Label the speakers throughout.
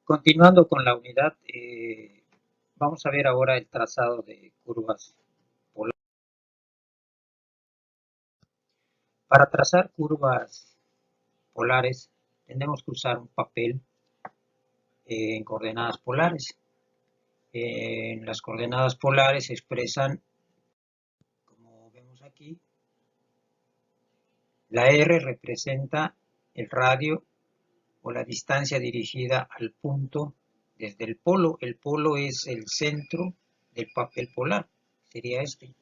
Speaker 1: Continuando con la unidad, vamos a ver ahora el trazado de curvas polares. Para trazar curvas polares tenemos que usar un papel en coordenadas polares. En las coordenadas polares se expresan, como vemos aquí, la R representa el radio o la distancia dirigida al punto desde el polo. El polo es el centro del papel polar, sería este.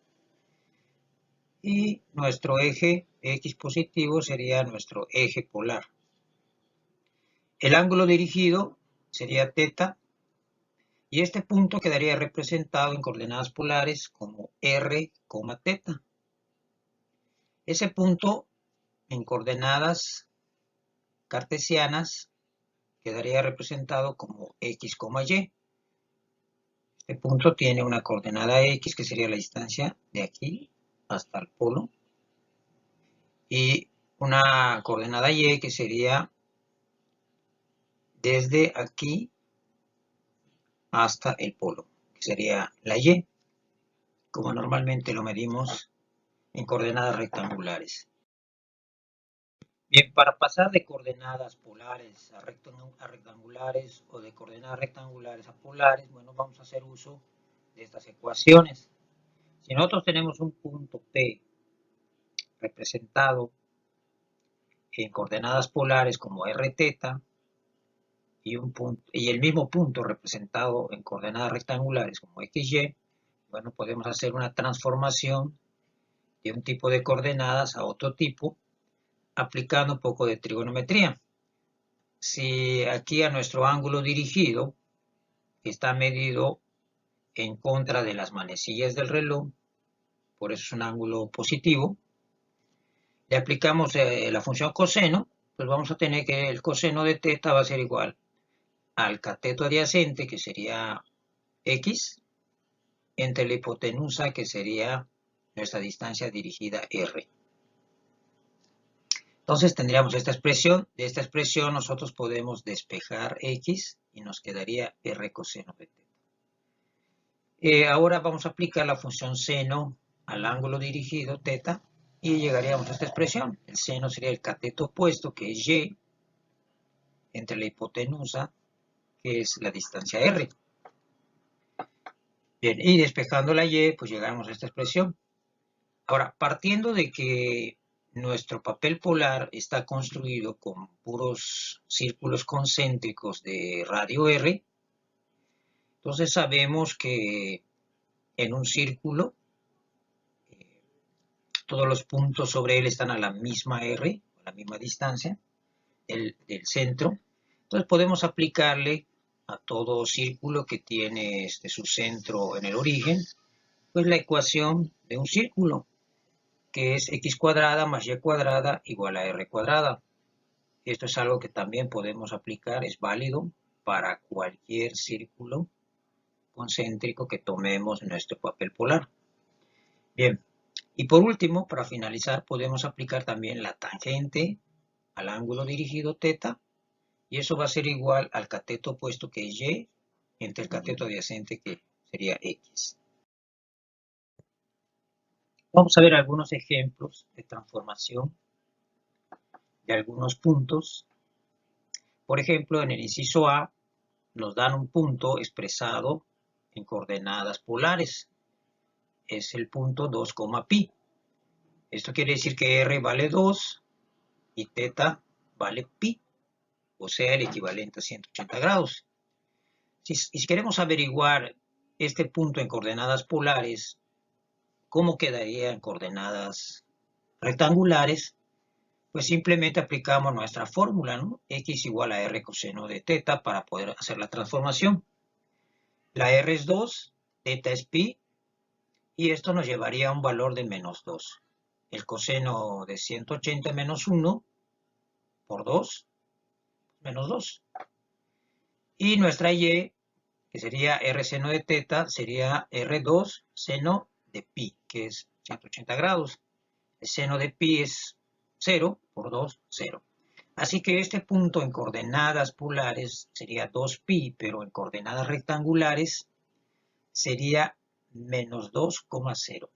Speaker 1: Y nuestro eje X positivo sería nuestro eje polar. El ángulo dirigido sería θ y este punto quedaría representado en coordenadas polares como R, θ. Ese punto en coordenadas cartesianas quedaría representado como X, Y. Este punto tiene una coordenada X, que sería la distancia de aquí hasta el polo, y una coordenada Y, que sería desde aquí hasta el polo, que sería la Y, como normalmente lo medimos en coordenadas rectangulares. Bien, para pasar de coordenadas polares a rectangulares o de coordenadas rectangulares a polares, bueno, vamos a hacer uso de estas ecuaciones. Si nosotros tenemos un punto P representado en coordenadas polares como Rθ y el mismo punto representado en coordenadas rectangulares como XY, bueno, podemos hacer una transformación de un tipo de coordenadas a otro tipo aplicando un poco de trigonometría. Si aquí a nuestro ángulo dirigido está medido en contra de las manecillas del reloj, por eso es un ángulo positivo, le aplicamos la función coseno, pues vamos a tener que el coseno de θ va a ser igual al cateto adyacente, que sería X, entre la hipotenusa, que sería nuestra distancia dirigida R. Entonces tendríamos esta expresión. De esta expresión nosotros podemos despejar X y nos quedaría R coseno de θ. Ahora vamos a aplicar la función seno al ángulo dirigido θ y llegaríamos a esta expresión. El seno sería el cateto opuesto, que es Y, entre la hipotenusa, que es la distancia R. Bien, y despejando la Y, pues llegamos a esta expresión. Ahora, partiendo de que nuestro papel polar está construido con puros círculos concéntricos de radio R, entonces sabemos que en un círculo todos los puntos sobre él están a la misma R, a la misma distancia del centro. Entonces podemos aplicarle a todo círculo que tiene su centro en el origen, pues la ecuación de un círculo, que es x cuadrada más y cuadrada igual a r cuadrada. Esto es algo que también podemos aplicar, es válido para cualquier círculo concéntrico que tomemos en nuestro papel polar. Bien, y por último, para finalizar, podemos aplicar también la tangente al ángulo dirigido θ, y eso va a ser igual al cateto opuesto, que es Y, entre el cateto adyacente, que sería X. Vamos a ver algunos ejemplos de transformación de algunos puntos. Por ejemplo, en el inciso A nos dan un punto expresado en coordenadas polares. Es el punto 2, pi. Esto quiere decir que R vale 2 y θ vale pi, o sea, el equivalente a 180 grados. Si queremos averiguar este punto en coordenadas polares, ¿cómo quedaría en coordenadas rectangulares? Pues simplemente aplicamos nuestra fórmula, ¿no? X igual a R coseno de θ para poder hacer la transformación. La R es 2, θ es pi, y esto nos llevaría a un valor de menos 2. El coseno de 180 menos 1 por 2, menos 2. Y nuestra Y, que sería R seno de θ, sería R2 seno de pi, que es 180 grados. El seno de pi es 0 por 2, 0. Así que este punto en coordenadas polares sería 2pi, pero en coordenadas rectangulares sería menos 2,0.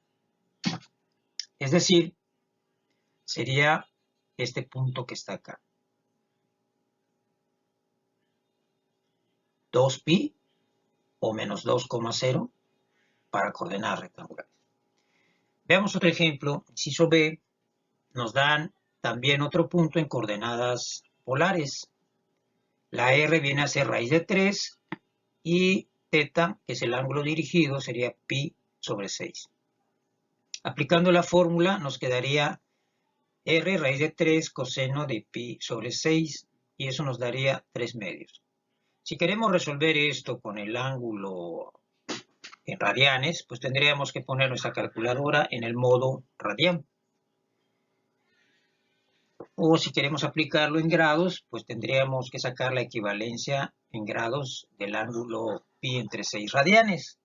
Speaker 1: Es decir, sería este punto que está acá. 2pi o menos 2,0 para coordenadas rectangulares. Veamos otro ejemplo. Inciso B, nos dan también otro punto en coordenadas polares. La R viene a ser raíz de 3 y θ, que es el ángulo dirigido, sería pi sobre 6. Aplicando la fórmula nos quedaría R raíz de 3 coseno de pi sobre 6 y eso nos daría 3 medios. Si queremos resolver esto con el ángulo en radianes, pues tendríamos que poner nuestra calculadora en el modo radian. O si queremos aplicarlo en grados, pues tendríamos que sacar la equivalencia en grados del ángulo pi entre 6 radianes,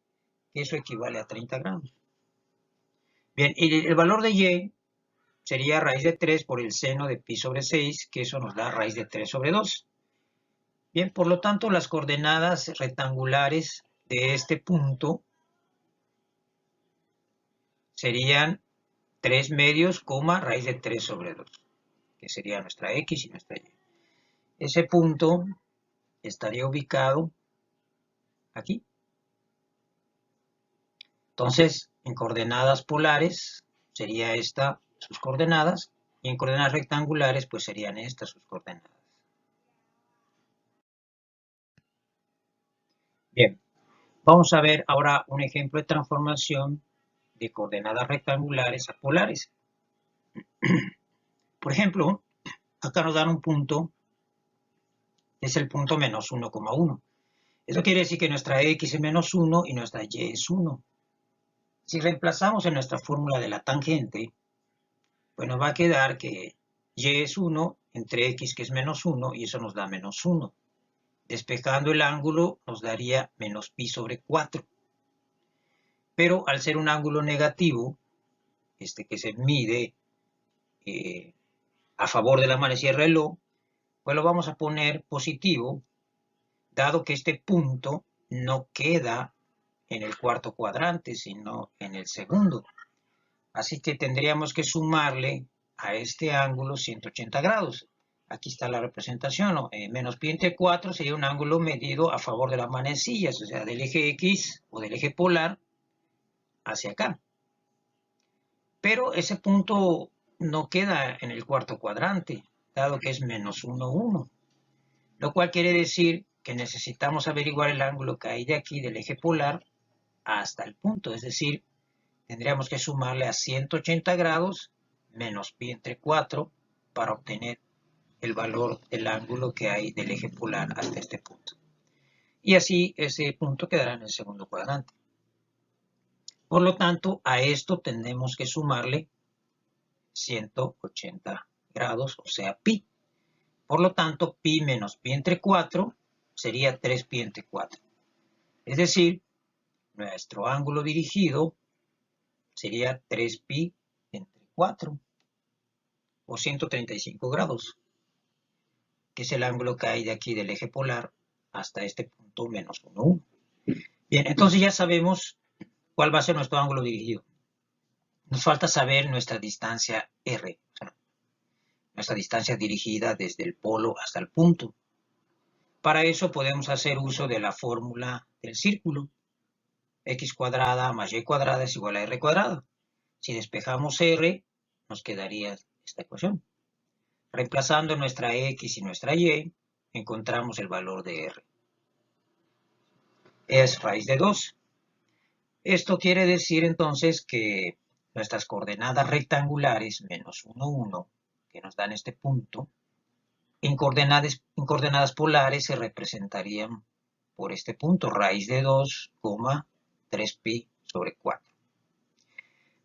Speaker 1: que eso equivale a 30 grados. Bien, y el valor de y sería raíz de 3 por el seno de pi sobre 6, que eso nos da raíz de 3 sobre 2. Bien, por lo tanto, las coordenadas rectangulares de este punto serían 3 medios, raíz de 3 sobre 2, que sería nuestra x y nuestra y. Ese punto estaría ubicado aquí. Entonces, en coordenadas polares sería esta sus coordenadas y en coordenadas rectangulares pues serían estas sus coordenadas. Bien, vamos a ver ahora un ejemplo de transformación de coordenadas rectangulares a polares. Por ejemplo, acá nos dan un punto, es el punto menos 1,1. Eso quiere decir que nuestra x es menos 1 y nuestra y es 1. Si reemplazamos en nuestra fórmula de la tangente, pues nos va a quedar que y es 1 entre x, que es menos 1, y eso nos da menos 1. Despejando el ángulo nos daría menos pi sobre 4. Pero al ser un ángulo negativo, que se mide a favor de la manecilla del reloj, pues lo vamos a poner positivo, dado que este punto no queda en el cuarto cuadrante, sino en el segundo. Así que tendríamos que sumarle a este ángulo 180 grados. Aquí está la representación, ¿no? Menos pi entre 4 sería un ángulo medido a favor de las manecillas, o sea, del eje X o del eje polar hacia acá. Pero ese punto no queda en el cuarto cuadrante, dado que es menos 1, 1. Lo cual quiere decir que necesitamos averiguar el ángulo que hay de aquí del eje polar hasta el punto, es decir, tendríamos que sumarle a 180 grados menos pi entre 4 para obtener el valor del ángulo que hay del eje polar hasta este punto. Y así ese punto quedará en el segundo cuadrante. Por lo tanto, a esto tendremos que sumarle 180 grados, o sea, pi. Por lo tanto, pi menos pi entre 4 sería 3 pi entre 4. Es decir, nuestro ángulo dirigido sería 3 pi entre 4 o 135 grados, que es el ángulo que hay de aquí del eje polar hasta este punto menos 1, 1. Bien, entonces ya sabemos cuál va a ser nuestro ángulo dirigido. Nos falta saber nuestra distancia R, o sea, nuestra distancia dirigida desde el polo hasta el punto. Para eso podemos hacer uso de la fórmula del círculo. X cuadrada más y cuadrada es igual a R cuadrada. Si despejamos R, nos quedaría esta ecuación. Reemplazando nuestra X y nuestra Y, encontramos el valor de R. Es raíz de 2. Esto quiere decir entonces que nuestras coordenadas rectangulares, menos 1, 1, que nos dan este punto, en coordenadas polares se representarían por este punto, raíz de 2, 3pi sobre 4.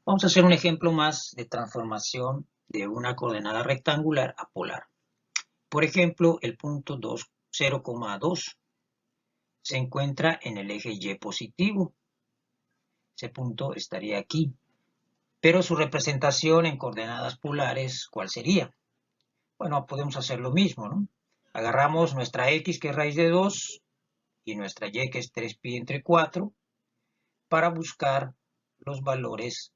Speaker 1: Vamos a hacer un ejemplo más de transformación de una coordenada rectangular a polar. Por ejemplo, el punto 0,2 se encuentra en el eje Y positivo. Ese punto estaría aquí. Pero su representación en coordenadas polares, ¿cuál sería? Bueno, podemos hacer lo mismo, ¿no? Agarramos nuestra x, que es raíz de 2, y nuestra y, que es 3pi entre 4, para buscar los valores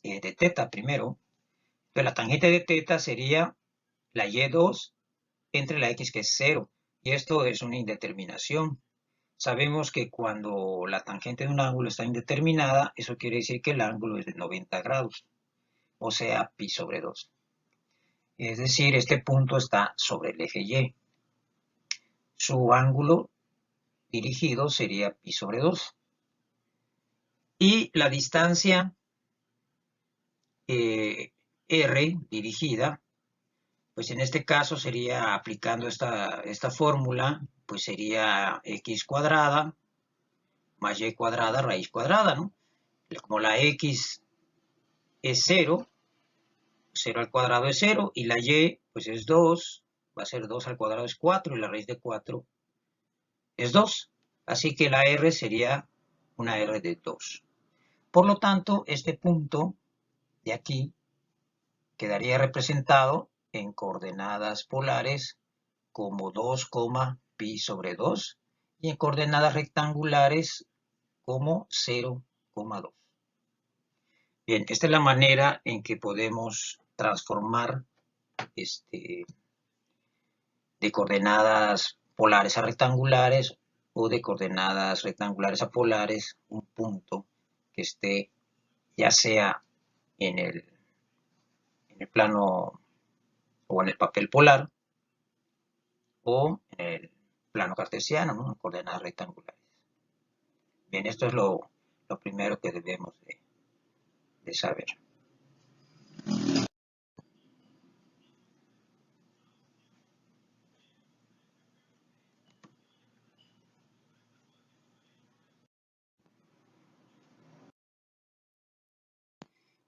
Speaker 1: de teta primero. Entonces, la tangente de teta sería la y2 entre la x, que es 0. Y esto es una indeterminación. Sabemos que cuando la tangente de un ángulo está indeterminada, eso quiere decir que el ángulo es de 90 grados, o sea, pi sobre 2. Es decir, este punto está sobre el eje Y. Su ángulo dirigido sería pi sobre 2. Y la distancia r dirigida, pues en este caso sería aplicando esta fórmula, pues sería x cuadrada más y cuadrada raíz cuadrada, ¿no? Como la x es 0, 0 al cuadrado es 0, y la y pues es 2, va a ser 2 al cuadrado es 4, y la raíz de 4 es 2. Así que la r sería una r de 2. Por lo tanto, este punto de aquí quedaría representado en coordenadas polares como 2, pi sobre 2, y en coordenadas rectangulares como 0,2. Bien, esta es la manera en que podemos transformar de coordenadas polares a rectangulares o de coordenadas rectangulares a polares un punto que esté ya sea en el plano o en el papel polar o en el plano cartesiano, ¿no? En coordenadas rectangulares. Bien, esto es lo primero que debemos de saber.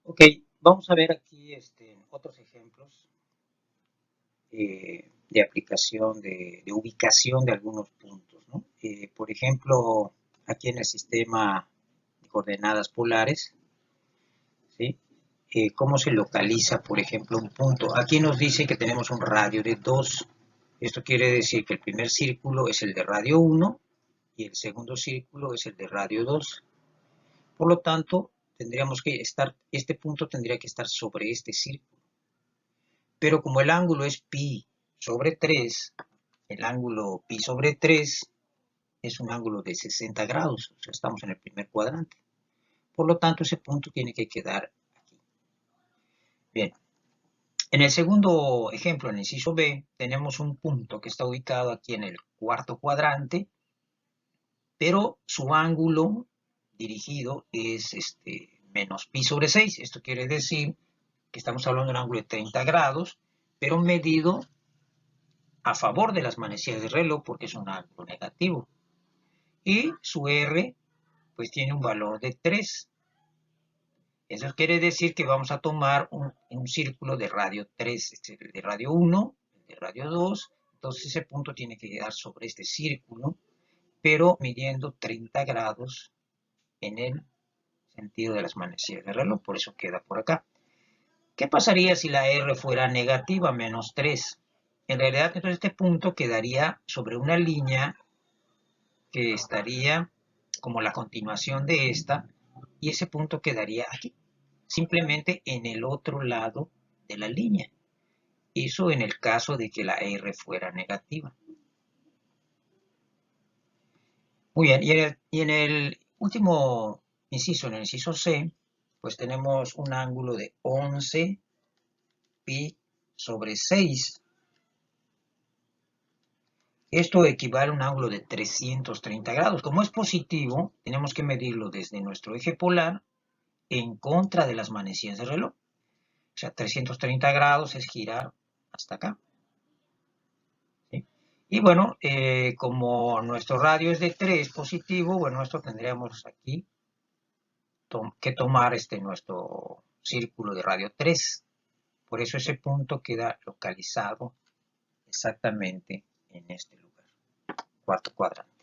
Speaker 1: Ok, vamos a ver aquí otros ejemplos de aplicación, de ubicación de algunos puntos, ¿no? Por ejemplo, aquí en el sistema de coordenadas polares, ¿sí? ¿Cómo se localiza, por ejemplo, un punto? Aquí nos dice que tenemos un radio de 2. Esto quiere decir que el primer círculo es el de radio 1 y el segundo círculo es el de radio 2. Por lo tanto, este punto tendría que estar sobre este círculo. Pero como el ángulo es pi sobre 3, el ángulo pi sobre 3 es un ángulo de 60 grados, o sea, estamos en el primer cuadrante. Por lo tanto, ese punto tiene que quedar aquí. Bien, en el segundo ejemplo, en el inciso B, tenemos un punto que está ubicado aquí en el cuarto cuadrante, pero su ángulo dirigido es menos pi sobre 6. Esto quiere decir que estamos hablando de un ángulo de 30 grados, pero medido a favor de las manecillas del reloj porque es un ángulo negativo. Y su R pues tiene un valor de 3. Eso quiere decir que vamos a tomar un círculo de radio 3, de radio 1, de radio 2. Entonces ese punto tiene que quedar sobre este círculo, pero midiendo 30 grados en el sentido de las manecillas del reloj. Por eso queda por acá. ¿Qué pasaría si la R fuera negativa, menos 3? En realidad, entonces este punto quedaría sobre una línea que estaría como la continuación de esta, y ese punto quedaría aquí, simplemente en el otro lado de la línea. Eso en el caso de que la R fuera negativa. Muy bien, y en el último inciso, en el inciso C, pues tenemos un ángulo de 11 pi sobre 6. Esto equivale a un ángulo de 330 grados. Como es positivo, tenemos que medirlo desde nuestro eje polar en contra de las manecillas del reloj. O sea, 330 grados es girar hasta acá. ¿Sí? Y bueno, como nuestro radio es de 3 positivo, bueno, esto tendríamos aquí que tomar nuestro círculo de radio 3. Por eso ese punto queda localizado exactamente en este lugar, cuarto cuadrante.